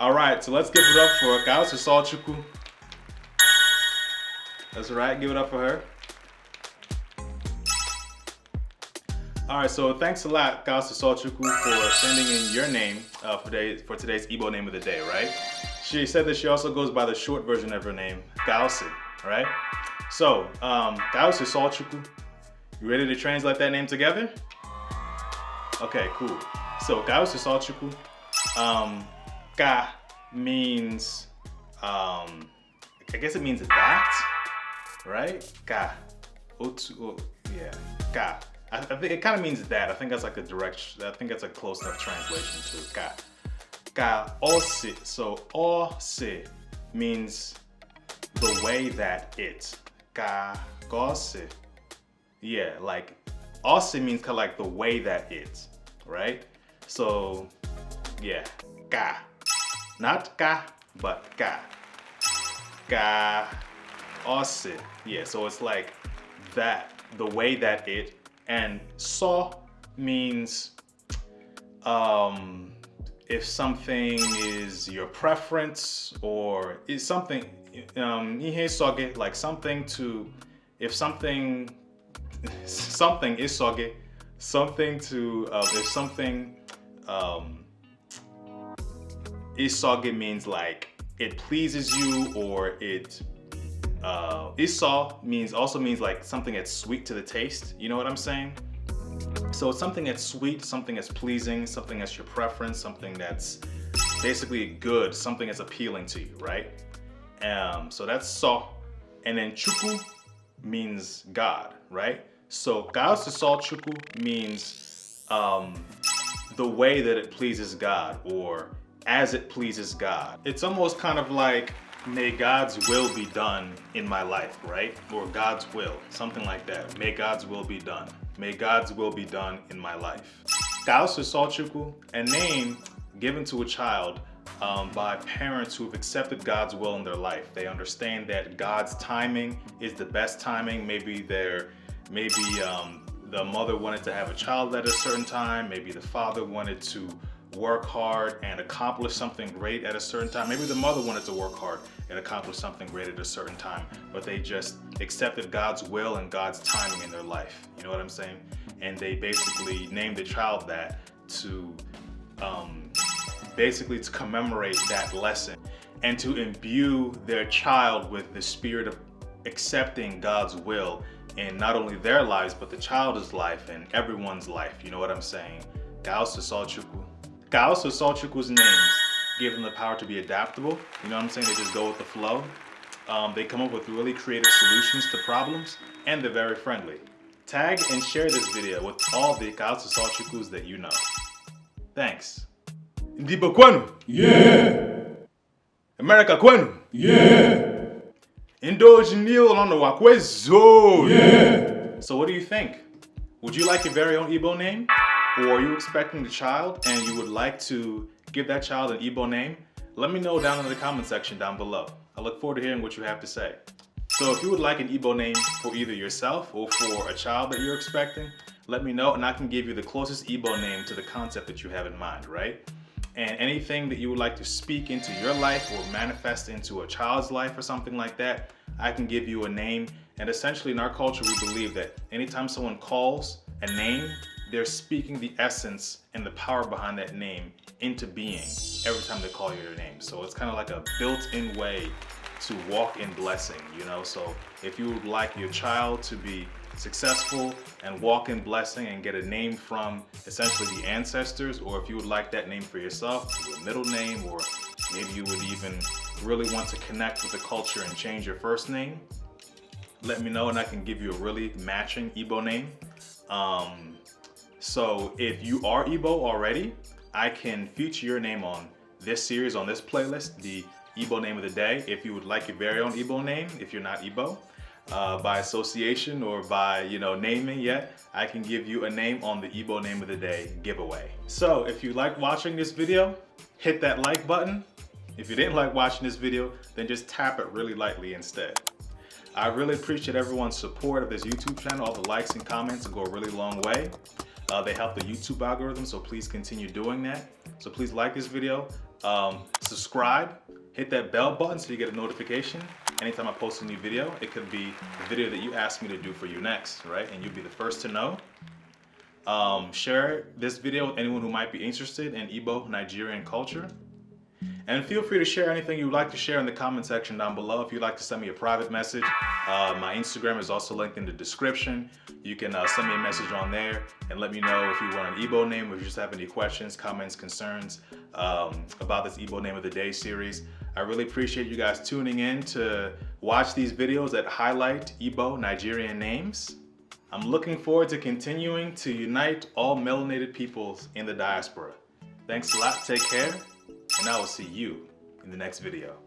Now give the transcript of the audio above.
Alright, so let's give it up for ChukwunonsoCaptures. That's right, give it up for her. Alright, so thanks a lot, ChukwunonsoCaptures, for sending in your name for today's Igbo name of the day, right? She said that she also goes by the short version of her name, Gausi, right? So, ChukwunonsoCaptures, you ready to translate that name together? Okay, cool. So, ChukwunonsoCaptures, Ka means, I guess it means that, right? Ka. Yeah, Ka. I think it kind of means that. I think that's like a direct, I think that's a close enough translation to Ka. Ka osi. So, osi means the way that it. Ka gosi. Yeah, like, osi means kind of like the way that it, right? So, yeah, Ka. Not Ka, but Ka. Ka osi. Yeah, so it's like that, the way that it. And so means if something is your preference or is something like something to, if something is soge, something to if something isoge means like it pleases you, or it Isa means like something that's sweet to the taste. You know what I'm saying? So it's something that's sweet, something that's pleasing, something that's your preference, something that's basically good, something that's appealing to you, right? So that's so. And then Chukwu means God, right? So ChukwunonsoCaptures means the way that it pleases God, or as it pleases God. It's almost kind of like, may God's will be done in my life, right? Or God's will, something like that. May God's will be done. May God's will be done in my life. ChukwunonsoCaptures, a name given to a child by parents who have accepted God's will in their life. They understand that God's timing is the best timing. Maybe the mother wanted to have a child at a certain time. Maybe the father wanted to work hard and accomplish something great at a certain time. Maybe the mother wanted to work hard and accomplish something great at a certain time, but they just accepted God's will and God's timing in their life. You know what I'm saying? And they basically named the child that to basically to commemorate that lesson and to imbue their child with the spirit of accepting God's will in not only their lives, but the child's life and everyone's life. You know what I'm saying? ChukwunonsoCaptures' names give them the power to be adaptable. You know what I'm saying? They just go with the flow. They come up with really creative solutions to problems, and they're very friendly. Tag and share this video with all the ChukwunonsoCaptures that you know. Thanks. Ndibo kwenu? Yeah. America kwenu? Yeah. Indojinil on the wakwezo? Yeah. So what do you think? Would you like your very own Igbo name? Or are you expecting a child and you would like to give that child an Igbo name? Let me know down in the comment section down below. I look forward to hearing what you have to say. So if you would like an Igbo name for either yourself or for a child that you're expecting, let me know and I can give you the closest Igbo name to the concept that you have in mind, right? And anything that you would like to speak into your life or manifest into a child's life or something like that, I can give you a name. And essentially in our culture, we believe that anytime someone calls a name, they're speaking the essence and the power behind that name into being every time they call you your name. So it's kind of like a built-in way to walk in blessing, you know? So if you would like your child to be successful and walk in blessing and get a name from essentially the ancestors, or if you would like that name for yourself, your middle name, or maybe you would even really want to connect with the culture and change your first name, let me know and I can give you a really matching Igbo name. So if you are Igbo already, I can feature your name on this series, on this playlist, the Igbo name of the day. If you would like your very own Igbo name, if you're not Igbo, by association or by, naming yet, I can give you a name on the Igbo name of the day giveaway. So if you like watching this video, hit that like button. If you didn't like watching this video, then just tap it really lightly instead. I really appreciate everyone's support of this YouTube channel. All the likes and comments go a really long way. They help the YouTube algorithm, so please continue doing that. So please like this video, Subscribe, hit that bell button so you get a notification anytime I post a new video. It could be the video that you asked me to do for you next, right? And you'll be the first to know. Share this video with anyone who might be interested in Igbo Nigerian culture. And feel free to share anything you'd like to share in the comment section down below. If you'd like to send me a private message, my Instagram is also linked in the description. You can send me a message on there and let me know if you want an Igbo name, or if you just have any questions, comments, concerns about this Igbo Name of the Day series. I really appreciate you guys tuning in to watch these videos that highlight Igbo Nigerian names. I'm looking forward to continuing to unite all melanated peoples in the diaspora. Thanks a lot, take care, and I will see you in the next video.